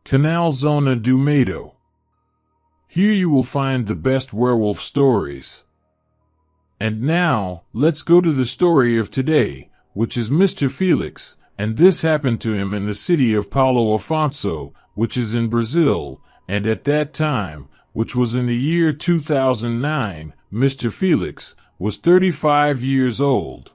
Canal Zona do Medo. Here you will find the best werewolf stories. And now, let's go to the story of today, which is Mr. Felix, and this happened to him in the city of Paulo Afonso, which is in Brazil, and at that time, which was in the year 2009, Mr. Felix was 35 years old.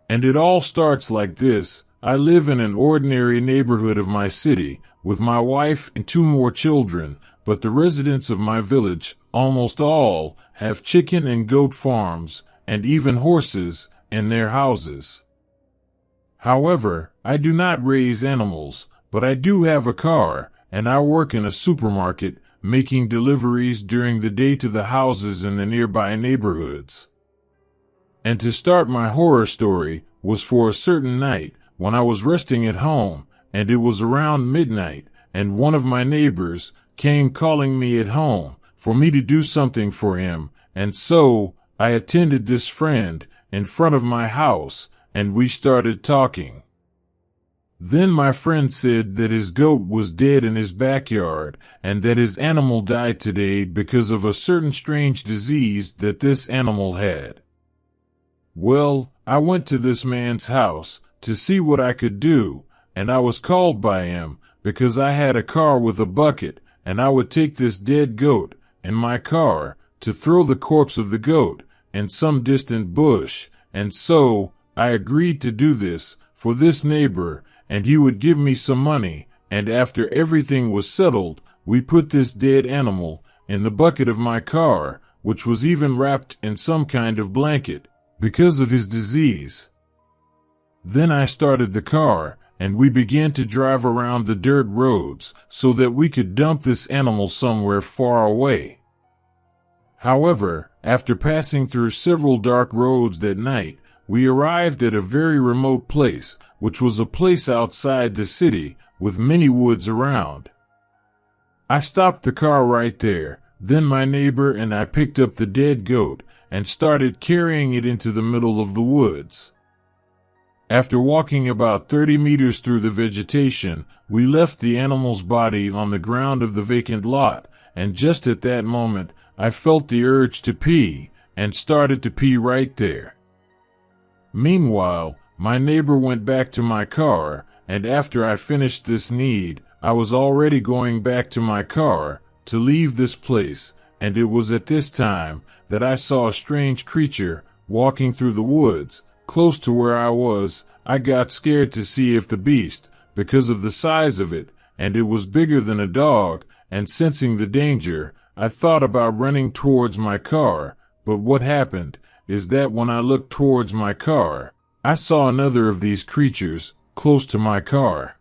And it all starts like this. I live in an ordinary neighborhood of my city, with my wife and 2 more children, but the residents of my village, almost all, have chicken and goat farms, and even horses, in their houses. However, I do not raise animals, but I do have a car, and I work in a supermarket, making deliveries during the day to the houses in the nearby neighborhoods. And to start my horror story was for a certain night when I was resting at home, and it was around midnight, and one of my neighbors came calling me at home for me to do something for him, and so I attended this friend in front of my house, and we started talking. Then my friend said that his goat was dead in his backyard, and that his animal died today because of a certain strange disease that this animal had. Well, I went to this man's house to see what I could do, and I was called by him because I had a car with a bucket, and I would take this dead goat in my car to throw the corpse of the goat in some distant bush, and so I agreed to do this for this neighbor, and he would give me some money, and after everything was settled, we put this dead animal in the bucket of my car, which was even wrapped in some kind of blanket, because of his disease. Then I started the car, and we began to drive around the dirt roads so that we could dump this animal somewhere far away. However, after passing through several dark roads that night, we arrived at a very remote place, which was a place outside the city with many woods around. I stopped the car right there. Then my neighbor and I picked up the dead goat and started carrying it into the middle of the woods. After walking about 30 meters through the vegetation, we left the animal's body on the ground of the vacant lot, and just at that moment, I felt the urge to pee, and started to pee right there. Meanwhile, my neighbor went back to my car, and after I finished this need, I was already going back to my car to leave this place, and it was at this time that I saw a strange creature walking through the woods. Close to where I was, I got scared to see if the beast, because of the size of it, and it was bigger than a dog, and sensing the danger, I thought about running towards my car, but what happened is that when I looked towards my car, I saw another of these creatures close to my car.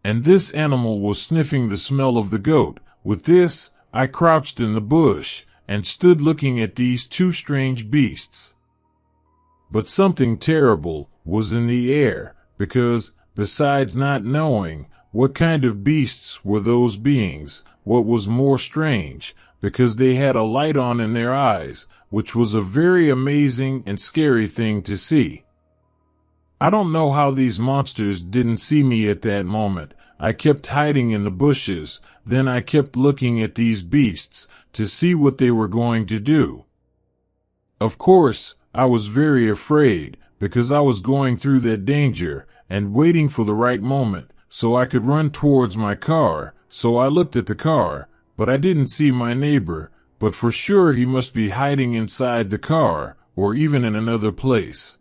And this animal was sniffing the smell of the goat. With this, I crouched in the bush and stood looking at these 2 strange beasts. But something terrible was in the air, because, besides not knowing what kind of beasts were those beings, what was more strange, because they had a light on in their eyes, which was a very amazing and scary thing to see. I don't know how these monsters didn't see me at that moment. I kept hiding in the bushes, then I kept looking at these beasts to see what they were going to do. Of course, I was very afraid, because I was going through that danger and waiting for the right moment so I could run towards my car. So I looked at the car, but I didn't see my neighbor, but for sure he must be hiding inside the car or even in another place.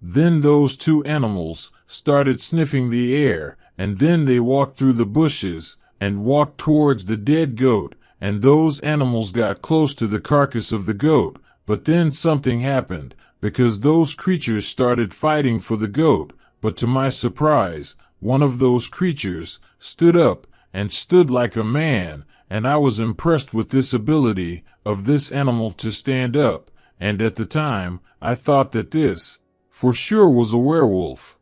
Then those 2 animals started sniffing the air, and then they walked through the bushes and walked towards the dead goat, and those animals got close to the carcass of the goat. But then something happened, because those creatures started fighting for the goat, but to my surprise, one of those creatures stood up and stood like a man, and I was impressed with this ability of this animal to stand up, and at the time, I thought that this, for sure, was a werewolf.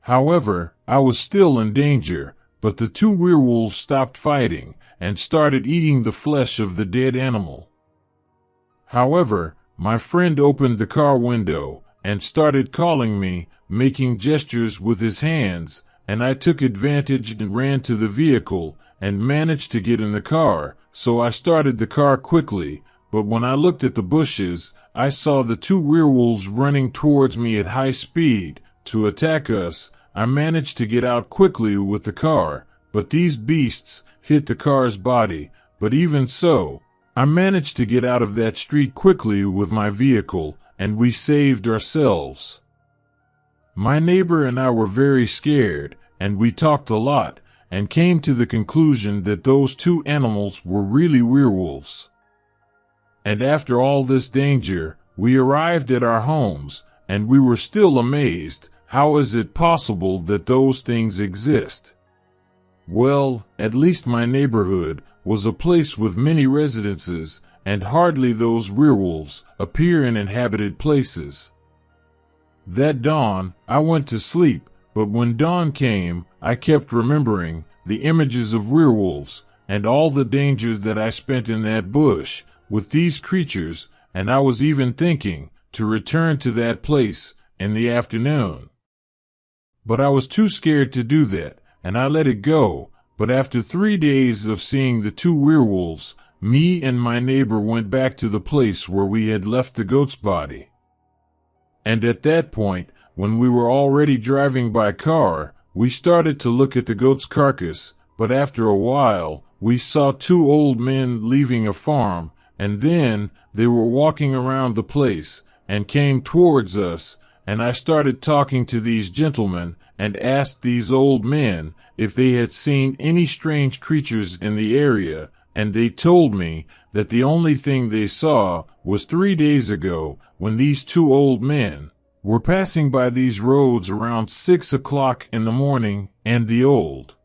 However, I was still in danger, but the 2 werewolves stopped fighting and started eating the flesh of the dead animal. However, my friend opened the car window and started calling me, making gestures with his hands, and I took advantage and ran to the vehicle and managed to get in the car, so I started the car quickly, but when I looked at the bushes, I saw the two werewolves running towards me at high speed to attack us. I managed to get out quickly with the car, but these beasts hit the car's body. But even so, I managed to get out of that street quickly with my vehicle, and we saved ourselves. My neighbor and I were very scared, and we talked a lot, and came to the conclusion that those two animals were really werewolves. And after all this danger, we arrived at our homes, and we were still amazed. How is it possible that those things exist? Well, at least my neighborhood was a place with many residences, and hardly those werewolves appear in inhabited places. That dawn, I went to sleep, but when dawn came, I kept remembering the images of werewolves and all the dangers that I spent in that bush with these creatures, and I was even thinking to return to that place in the afternoon. But I was too scared to do that, and I let it go. But after 3 days of seeing the two werewolves, me and my neighbor went back to the place where we had left the goat's body. And at that point, when we were already driving by car, we started to look at the goat's carcass, but after a while, we saw two old men leaving a farm, and then they were walking around the place and came towards us, and I started talking to these gentlemen and asked these old men if they had seen any strange creatures in the area, and they told me that the only thing they saw was 3 days ago when these two old men were passing by these roads around 6 o'clock in the morning, and the old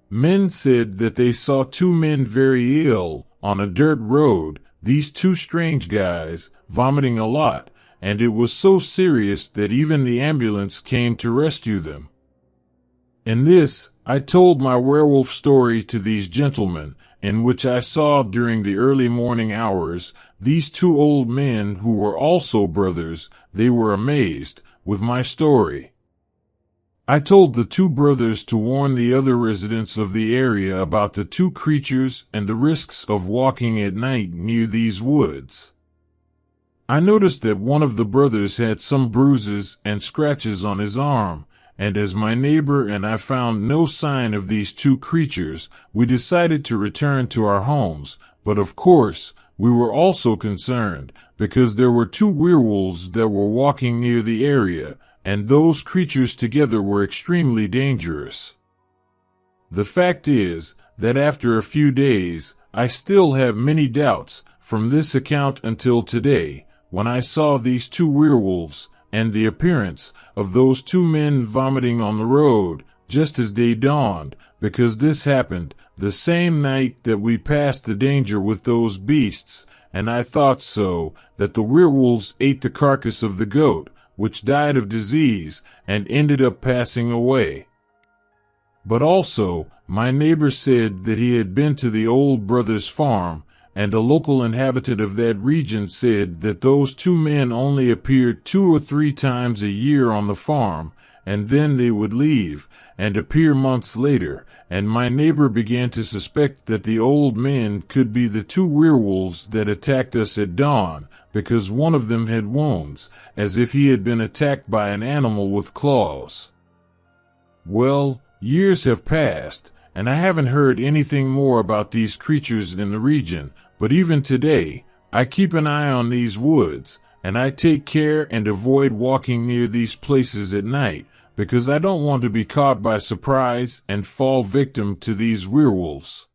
men said that they saw two men very ill on a dirt road, these two strange guys, vomiting a lot, and it was so serious that even the ambulance came to rescue them. In this, I told my werewolf story to these gentlemen, in which I saw during the early morning hours these two old men who were also brothers. They were amazed with my story. I told the two brothers to warn the other residents of the area about the two creatures and the risks of walking at night near these woods. I noticed that one of the brothers had some bruises and scratches on his arm, and as my neighbor and I found no sign of these two creatures, we decided to return to our homes, but of course, we were also concerned because there were two werewolves that were walking near the area, and those creatures together were extremely dangerous. The fact is that after a few days, I still have many doubts from this account until today, when I saw these two werewolves and the appearance of those two men vomiting on the road just as day dawned, because this happened the same night that we passed the danger with those beasts, and I thought so that the werewolves ate the carcass of the goat, which died of disease and ended up passing away. But also, my neighbor said that he had been to the old brother's farm, and a local inhabitant of that region said that those two men only appeared 2 or 3 times a year on the farm, and then they would leave and appear months later, and my neighbor began to suspect that the old men could be the two werewolves that attacked us at dawn, because one of them had wounds, as if he had been attacked by an animal with claws. Well, years have passed, and I haven't heard anything more about these creatures in the region, but even today, I keep an eye on these woods, and I take care and avoid walking near these places at night, because I don't want to be caught by surprise and fall victim to these werewolves.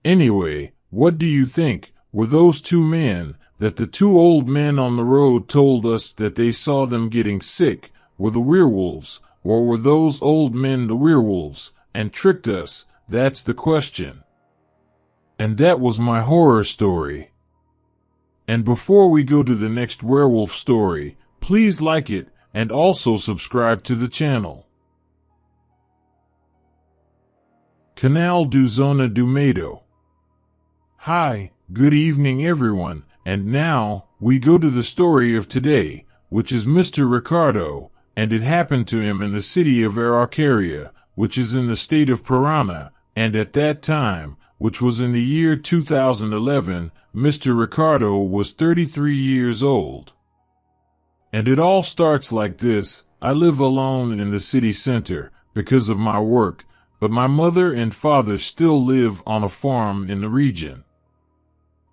Anyway, what do you think? Were those two men that the two old men on the road told us that they saw them getting sick were the werewolves, or were those old men the werewolves and tricked us? That's the question. And that was my horror story. And before we go to the next werewolf story, please like it and also subscribe to the channel. Canal do Zona do Medo. Hi, good evening everyone, and now we go to the story of today, which is Mr. Ricardo, and it happened to him in the city of Araucaria, which is in the state of Parana, and at that time, which was in the year 2011, Mr. Ricardo was 33 years old. And it all starts like this. I live alone in the city center because of my work, but my mother and father still live on a farm in the region.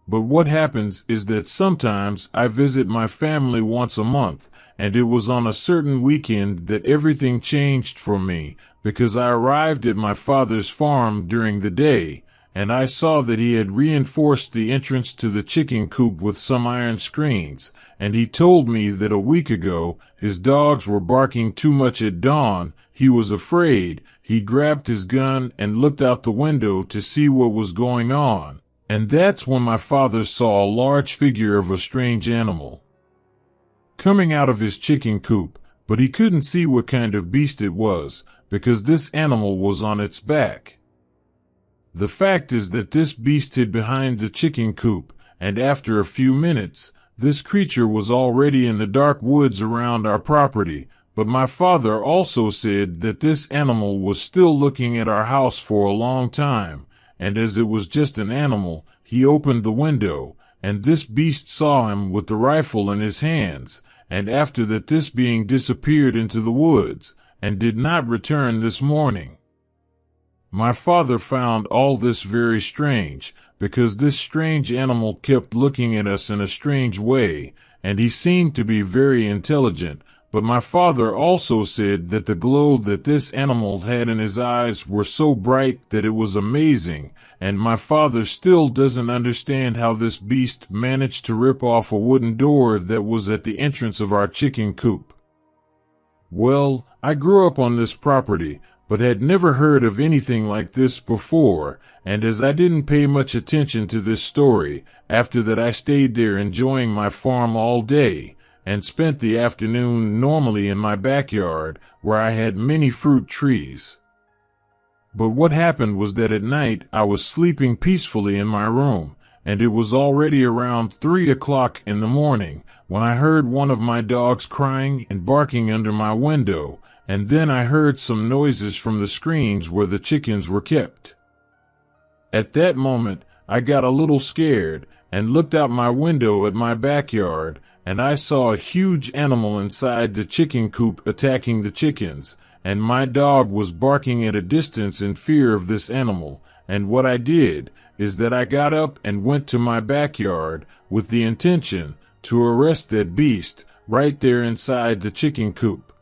But what happens is that sometimes I visit my family once a month, and it was on a certain weekend that everything changed for me, because I arrived at my father's farm during the day, and I saw that he had reinforced the entrance to the chicken coop with some iron screens, and he told me that a week ago his dogs were barking too much at dawn. He was afraid. He grabbed his gun and looked out the window to see what was going on. And that's when my father saw a large figure of a strange animal coming out of his chicken coop, but he couldn't see what kind of beast it was, because this animal was on its back. The fact is that this beast hid behind the chicken coop, and after a few minutes, this creature was already in the dark woods around our property, but my father also said that this animal was still looking at our house for a long time. And as it was just an animal, he opened the window, and this beast saw him with the rifle in his hands, and after that this being disappeared into the woods, and did not return this morning. My father found all this very strange, because this strange animal kept looking at us in a strange way, and he seemed to be very intelligent, but my father also said that the glow that this animal had in his eyes were so bright that it was amazing, and my father still doesn't understand how this beast managed to rip off a wooden door that was at the entrance of our chicken coop. Well, I grew up on this property, but had never heard of anything like this before, and as I didn't pay much attention to this story, after that I stayed there enjoying my farm all day, and spent the afternoon normally in my backyard, where I had many fruit trees. But what happened was that at night I was sleeping peacefully in my room, and it was already around 3 o'clock in the morning, when I heard one of my dogs crying and barking under my window, and then I heard some noises from the screens where the chickens were kept. At that moment, I got a little scared, and looked out my window at my backyard, and I saw a huge animal inside the chicken coop attacking the chickens, and my dog was barking at a distance in fear of this animal, and what I did is that I got up and went to my backyard with the intention to arrest that beast right there inside the chicken coop.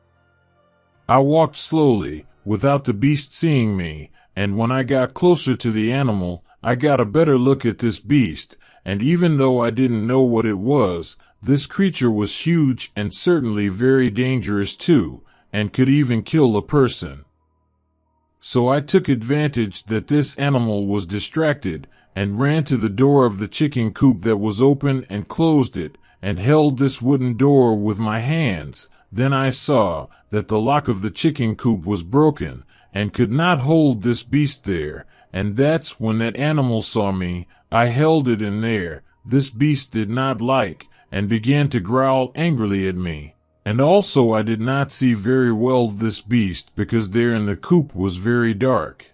I walked slowly, without the beast seeing me, and when I got closer to the animal, I got a better look at this beast, and even though I didn't know what it was, this creature was huge and certainly very dangerous too, and could even kill a person. So I took advantage that this animal was distracted, and ran to the door of the chicken coop that was open and closed it, and held this wooden door with my hands. Then I saw that the lock of the chicken coop was broken, and could not hold this beast there, and that's when that animal saw me. I held it in there. This beast did not like, and began to growl angrily at me. And also I did not see very well this beast, because there in the coop was very dark.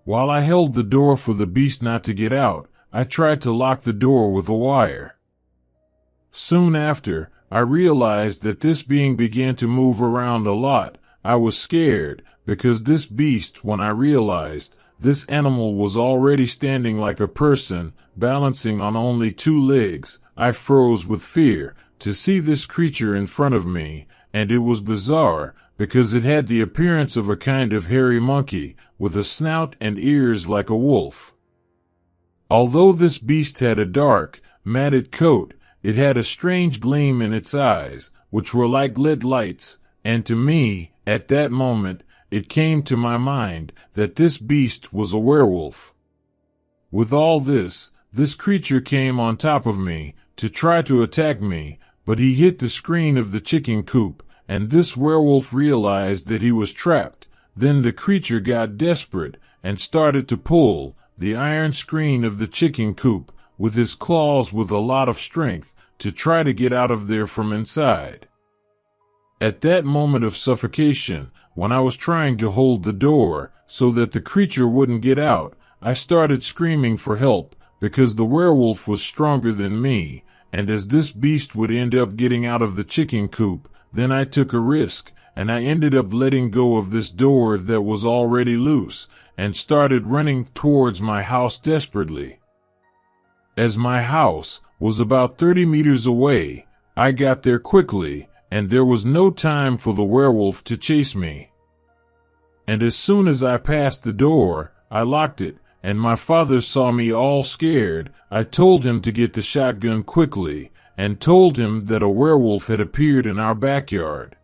While I held the door for the beast not to get out, I tried to lock the door with a wire. Soon after, I realized that this being began to move around a lot. I was scared, because this beast, when I realized, this animal was already standing like a person, balancing on only 2 legs. I froze with fear to see this creature in front of me, and it was bizarre, because it had the appearance of a kind of hairy monkey, with a snout and ears like a wolf. Although this beast had a dark, matted coat, it had a strange gleam in its eyes, which were like lead lights, and to me, at that moment, it came to my mind that this beast was a werewolf. With all this creature came on top of me to try to attack me, but he hit the screen of the chicken coop, and this werewolf realized that he was trapped. Then the creature got desperate and started to pull the iron screen of the chicken coop with his claws with a lot of strength to try to get out of there from inside. At that moment of suffocation, when I was trying to hold the door so that the creature wouldn't get out, I started screaming for help because the werewolf was stronger than me, and as this beast would end up getting out of the chicken coop, then I took a risk, and I ended up letting go of this door that was already loose, and started running towards my house desperately. As my house was about 30 meters away, I got there quickly, and there was no time for the werewolf to chase me. And as soon as I passed the door, I locked it, and my father saw me all scared. I told him to get the shotgun quickly, and told him that a werewolf had appeared in our backyard.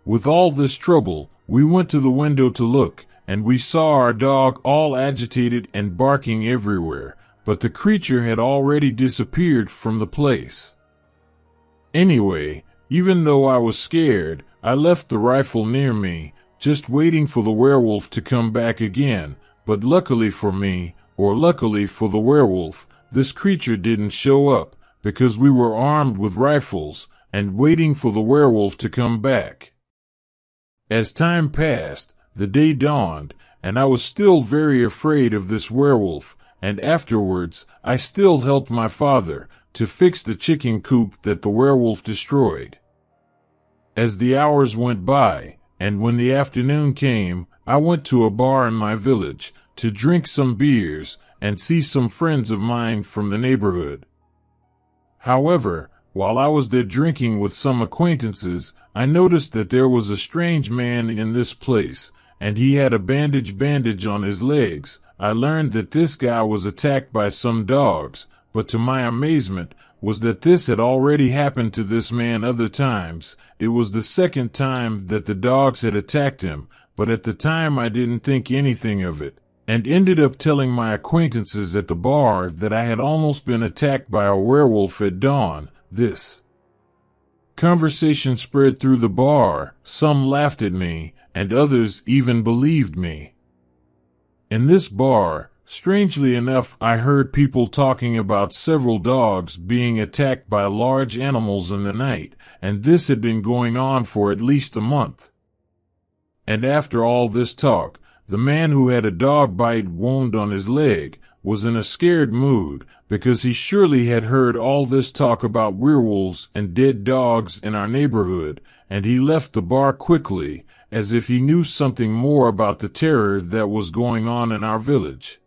With all this trouble, we went to the window to look, and we saw our dog all agitated and barking everywhere, but the creature had already disappeared from the place. Anyway, even though I was scared, I left the rifle near me, just waiting for the werewolf to come back again, but luckily for me, or luckily for the werewolf, this creature didn't show up, because we were armed with rifles, and waiting for the werewolf to come back. As time passed, the day dawned, and I was still very afraid of this werewolf, and afterwards, I still helped my father to fix the chicken coop that the werewolf destroyed. As the hours went by, and when the afternoon came, I went to a bar in my village to drink some beers and see some friends of mine from the neighborhood. However, while I was there drinking with some acquaintances, I noticed that there was a strange man in this place, and he had a bandage on his legs. I learned that this guy was attacked by some dogs, but to my amazement was that this had already happened to this man other times. It was the second time that the dogs had attacked him, but at the time I didn't think anything of it, and ended up telling my acquaintances at the bar that I had almost been attacked by a werewolf at dawn. This conversation spread through the bar. Some laughed at me, and others even believed me. In this bar, strangely enough, I heard people talking about several dogs being attacked by large animals in the night, and this had been going on for at least a month. And after all this talk, the man who had a dog bite wound on his leg was in a scared mood, because he surely had heard all this talk about werewolves and dead dogs in our neighborhood, and he left the bar quickly, as if he knew something more about the terror that was going on in our village.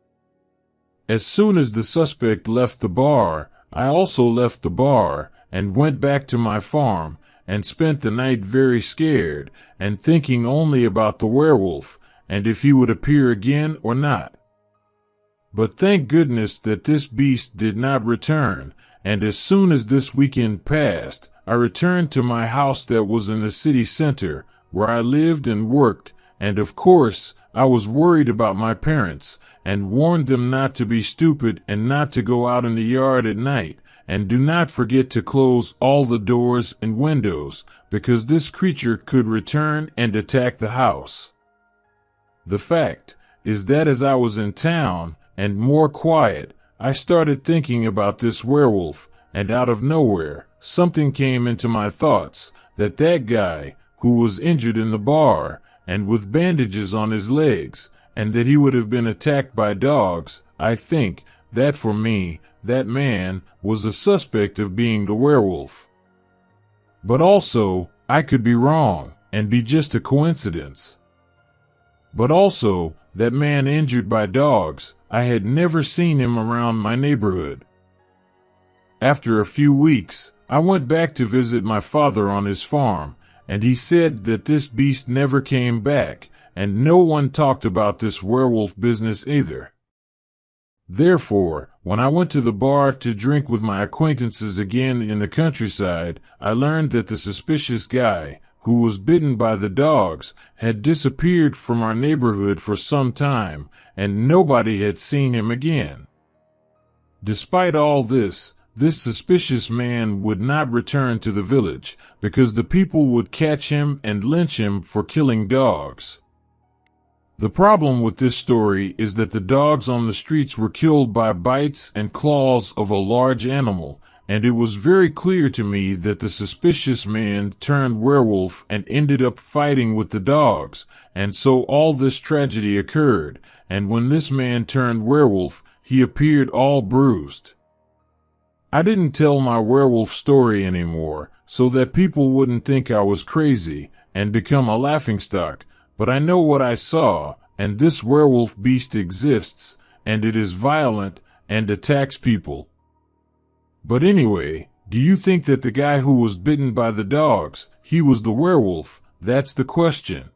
As soon as the suspect left the bar, I also left the bar and went back to my farm and spent the night very scared and thinking only about the werewolf and if he would appear again or not. But thank goodness that this beast did not return, and as soon as this weekend passed, I returned to my house that was in the city center, where I lived and worked, and of course, I was worried about my parents, and warned them not to be stupid and not to go out in the yard at night, and do not forget to close all the doors and windows, because this creature could return and attack the house. The fact is that as I was in town, and more quiet, I started thinking about this werewolf, and out of nowhere, something came into my thoughts, that guy, who was injured in the bar, and with bandages on his legs, and that he would have been attacked by dogs, I think, that for me, that man, was a suspect of being the werewolf. But also, I could be wrong, and be just a coincidence. But also, that man injured by dogs, I had never seen him around my neighborhood. After a few weeks, I went back to visit my father on his farm, and he said that this beast never came back, and no one talked about this werewolf business either. Therefore, when I went to the bar to drink with my acquaintances again in the countryside, I learned that the suspicious guy, who was bitten by the dogs, had disappeared from our neighborhood for some time, and nobody had seen him again. Despite all this suspicious man would not return to the village, because the people would catch him and lynch him for killing dogs. The problem with this story is that the dogs on the streets were killed by bites and claws of a large animal, and it was very clear to me that the suspicious man turned werewolf and ended up fighting with the dogs, and so all this tragedy occurred, and when this man turned werewolf, he appeared all bruised. I didn't tell my werewolf story anymore, so that people wouldn't think I was crazy and become a laughingstock, but I know what I saw, and this werewolf beast exists, and it is violent and attacks people. But anyway, do you think that the guy who was bitten by the dogs, he was the werewolf? That's the question.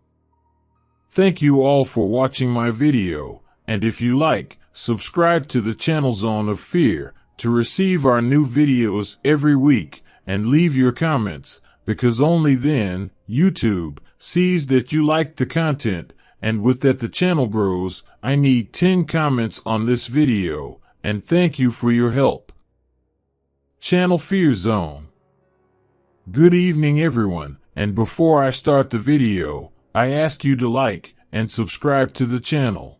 Thank you all for watching my video, and if you like, subscribe to the channel Zone of Fear to receive our new videos every week, and leave your comments, because only then YouTube sees that you like the content, and with that the channel grows. I need 10 comments on this video, and thank you for your help. Channel Fear Zone. Good evening everyone, and before I start the video, I ask you to like and subscribe to the channel.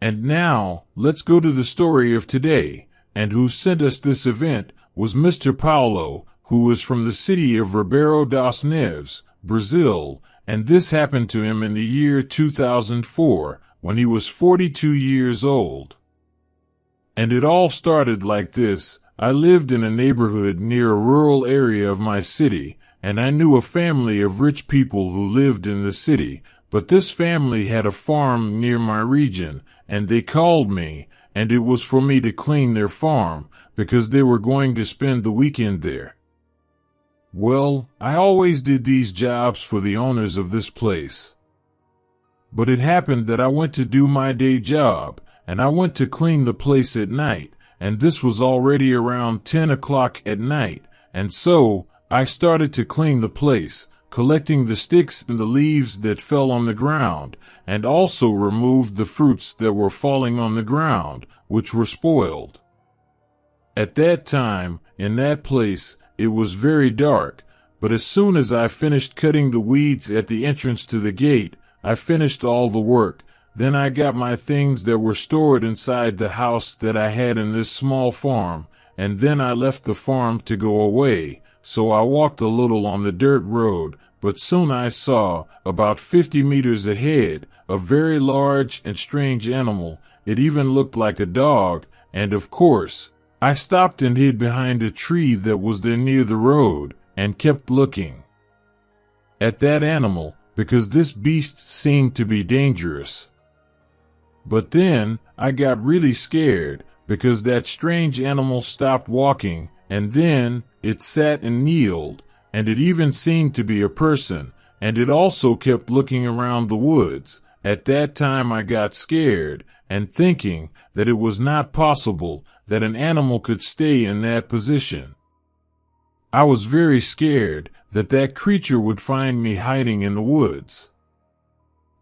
And now, let's go to the story of today, and who sent us this event was Mr. Paulo, who is from the city of Ribeirão das Neves, Brazil, and this happened to him in the year 2004, when he was 42 years old. And it all started like this. I lived in a neighborhood near a rural area of my city, and I knew a family of rich people who lived in the city, but this family had a farm near my region, and they called me, and it was for me to clean their farm, because they were going to spend the weekend there. Well, I always did these jobs for the owners of this place. But it happened that I went to do my day job, and I went to clean the place at night, and this was already around 10 o'clock at night, and so I started to clean the place, collecting the sticks and the leaves that fell on the ground, and also removed the fruits that were falling on the ground, which were spoiled. At that time, in that place, it was very dark, but as soon as I finished cutting the weeds at the entrance to the gate, I finished all the work. Then I got my things that were stored inside the house that I had in this small farm, and then I left the farm to go away, so I walked a little on the dirt road, but soon I saw, about 50 meters ahead, a very large and strange animal. It even looked like a dog, and of course, I stopped and hid behind a tree that was there near the road, and kept looking at that animal, because this beast seemed to be dangerous. But then, I got really scared, because that strange animal stopped walking, and then, it sat and kneeled, and it even seemed to be a person, and it also kept looking around the woods. At that time I got scared, and thinking that it was not possible that an animal could stay in that position. I was very scared that that creature would find me hiding in the woods.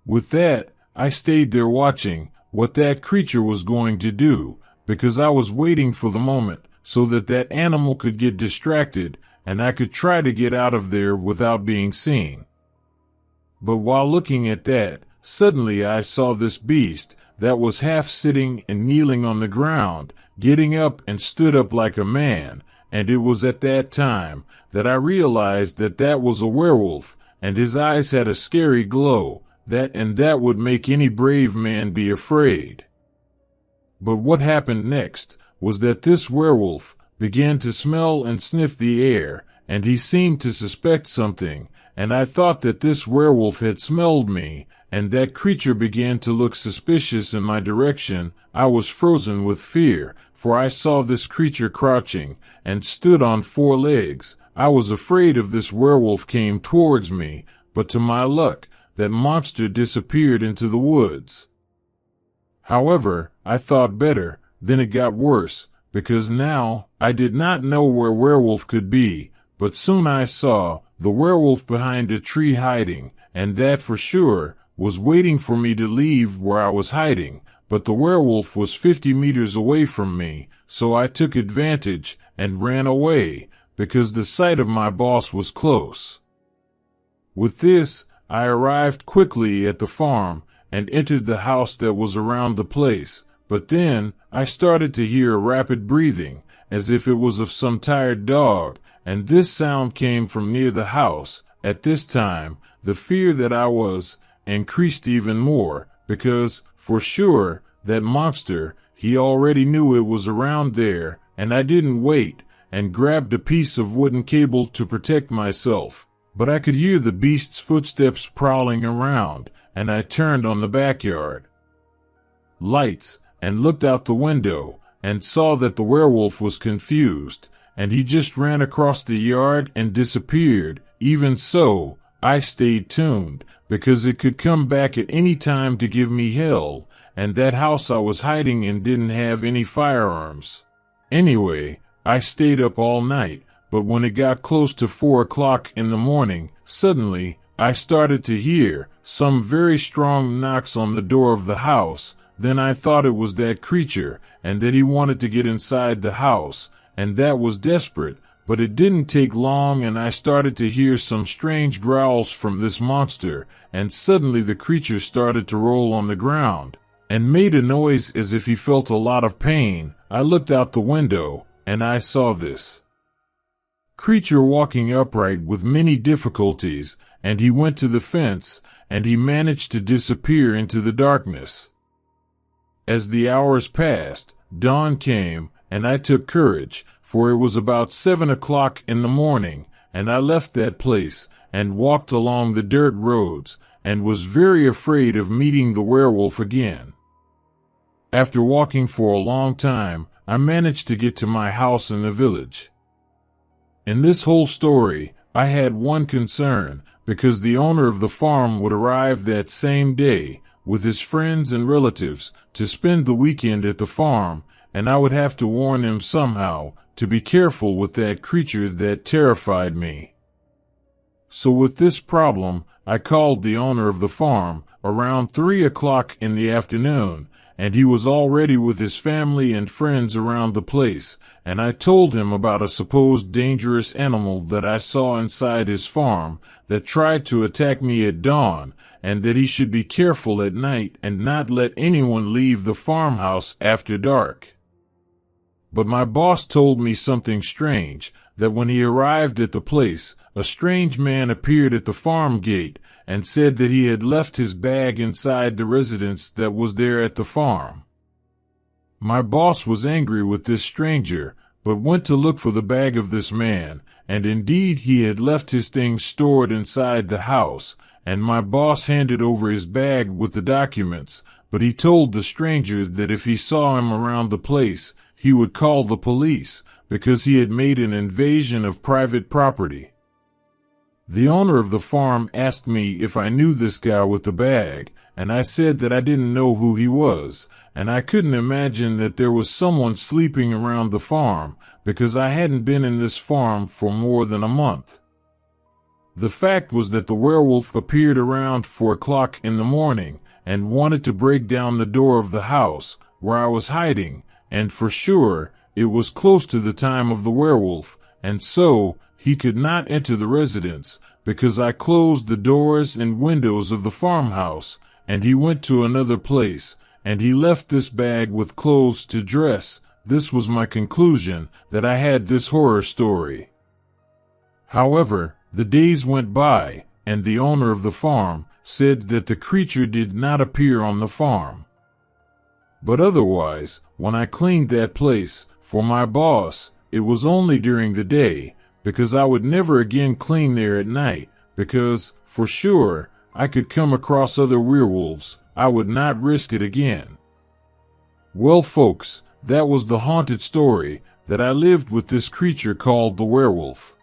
With that, I stayed there watching what that creature was going to do, because I was waiting for the moment so that that animal could get distracted and I could try to get out of there without being seen. But while looking at that, suddenly I saw this beast that was half sitting and kneeling on the ground, getting up and stood up like a man, and it was at that time that I realized that that was a werewolf, and his eyes had a scary glow, that would make any brave man be afraid. But what happened next was that this werewolf began to smell and sniff the air, and he seemed to suspect something, and I thought that this werewolf had smelled me, and that creature began to look suspicious in my direction. I was frozen with fear, for I saw this creature crouching, and stood on 4 legs. I was afraid of this werewolf came towards me, but to my luck, that monster disappeared into the woods. However, I thought better, then it got worse, because now, I did not know where werewolf could be, but soon I saw the werewolf behind a tree hiding, and that for sure was waiting for me to leave where I was hiding, but the werewolf was 50 meters away from me, so I took advantage and ran away, because the sight of my boss was close. With this, I arrived quickly at the farm and entered the house that was around the place, but then I started to hear rapid breathing, as if it was of some tired dog, and this sound came from near the house. At this time, the fear that I was increased even more, because, for sure, that monster, he already knew it was around there, and I didn't wait, and grabbed a piece of wooden cable to protect myself. But I could hear the beast's footsteps prowling around, and I turned on the backyard lights, and looked out the window, and saw that the werewolf was confused, and he just ran across the yard and disappeared. Even so, I stayed tuned, because it could come back at any time to give me hell, and that house I was hiding in didn't have any firearms. Anyway, I stayed up all night, but when it got close to 4 o'clock in the morning, suddenly, I started to hear some very strong knocks on the door of the house. Then I thought it was that creature, and that he wanted to get inside the house, and that was desperate, but it didn't take long and I started to hear some strange growls from this monster, and suddenly the creature started to roll on the ground, and made a noise as if he felt a lot of pain. I looked out the window, and I saw this creature walking upright with many difficulties, and he went to the fence, and he managed to disappear into the darkness. As the hours passed, dawn came, and I took courage, for it was about 7 o'clock in the morning, and I left that place, and walked along the dirt roads, and was very afraid of meeting the werewolf again. After walking for a long time, I managed to get to my house in the village. In this whole story, I had one concern, because the owner of the farm would arrive that same day, with his friends and relatives, to spend the weekend at the farm, and I would have to warn him somehow to be careful with that creature that terrified me. So with this problem, I called the owner of the farm around 3 o'clock in the afternoon, and he was already with his family and friends around the place, and I told him about a supposed dangerous animal that I saw inside his farm that tried to attack me at dawn, and that he should be careful at night and not let anyone leave the farmhouse after dark. But my boss told me something strange, that when he arrived at the place, a strange man appeared at the farm gate and said that he had left his bag inside the residence that was there at the farm. My boss was angry with this stranger, but went to look for the bag of this man, and indeed he had left his things stored inside the house, and my boss handed over his bag with the documents, but he told the stranger that if he saw him around the place, he would call the police, because he had made an invasion of private property. The owner of the farm asked me if I knew this guy with the bag, and I said that I didn't know who he was, and I couldn't imagine that there was someone sleeping around the farm, because I hadn't been in this farm for more than a month. The fact was that the werewolf appeared around 4 o'clock in the morning, and wanted to break down the door of the house, where I was hiding, and for sure, it was close to the time of the werewolf, and so, he could not enter the residence, because I closed the doors and windows of the farmhouse, and he went to another place, and he left this bag with clothes to dress. This was my conclusion, that I had this horror story. However, the days went by, and the owner of the farm said that the creature did not appear on the farm. But otherwise, when I cleaned that place, for my boss, it was only during the day, because I would never again clean there at night, because, for sure, I could come across other werewolves. I would not risk it again. Well, folks, that was the haunted story, that I lived with this creature called the werewolf.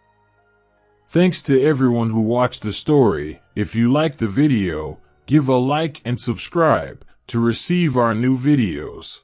Thanks to everyone who watched the story. If you liked the video, give a like and subscribe to receive our new videos.